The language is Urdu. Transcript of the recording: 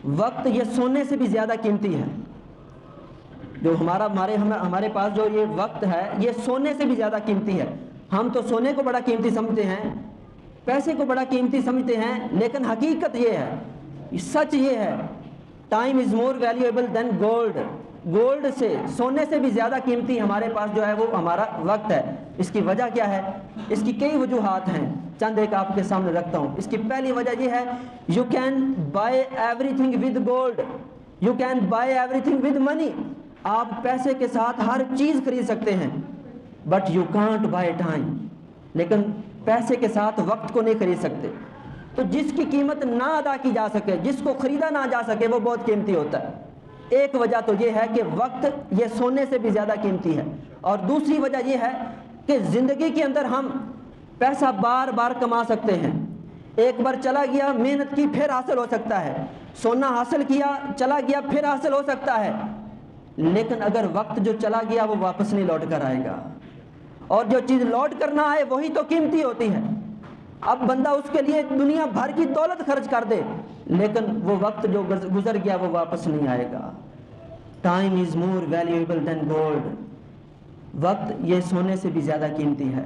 وقت یہ سونے سے بھی زیادہ قیمتی ہے. جو ہمارے پاس جو یہ وقت ہے یہ سونے سے بھی زیادہ قیمتی ہے. ہم تو سونے کو بڑا قیمتی سمجھتے ہیں, پیسے کو بڑا قیمتی سمجھتے ہیں, لیکن حقیقت یہ ہے, سچ یہ ہے, time is more valuable than gold. Gold سے, سونے سے بھی زیادہ قیمتی ہمارے پاس جو ہے وہ ہمارا وقت ہے. اس کی وجہ کیا ہے؟ اس کی کئی وجوہات ہیں, چند ایک آپ کے سامنے رکھتا ہوں. اس کی پہلی وجہ یہ ہے, you can buy every thing with gold, you can buy every thing with money. آپ پیسے کے ساتھ ہر چیز خرید سکتے ہیں, but you can't buy time. لیکن پیسے کے ساتھ وقت کو نہیں خرید سکتے. تو جس کی قیمت نہ ادا کی جا سکے, جس کو خریدا نہ جا سکے, وہ بہت قیمتی ہوتا ہے. ایک وجہ تو یہ ہے کہ وقت یہ سونے سے بھی زیادہ قیمتی ہے. اور دوسری وجہ یہ ہے کہ زندگی کے اندر ہم پیسہ بار بار کما سکتے ہیں. ایک بار چلا گیا, محنت کی, پھر حاصل ہو سکتا ہے. سونا حاصل کیا, چلا گیا, پھر حاصل ہو سکتا ہے. لیکن اگر وقت جو چلا گیا وہ واپس نہیں لوٹ کر آئے گا, اور جو چیز لوٹ کر نہ آئے وہی تو قیمتی ہوتی ہے. اب بندہ اس کے لیے دنیا بھر کی دولت خرچ کر دے, لیکن وہ وقت جو گزر گیا وہ واپس نہیں آئے گا. Time is more valuable than gold. وقت یہ سونے سے بھی زیادہ قیمتی ہے.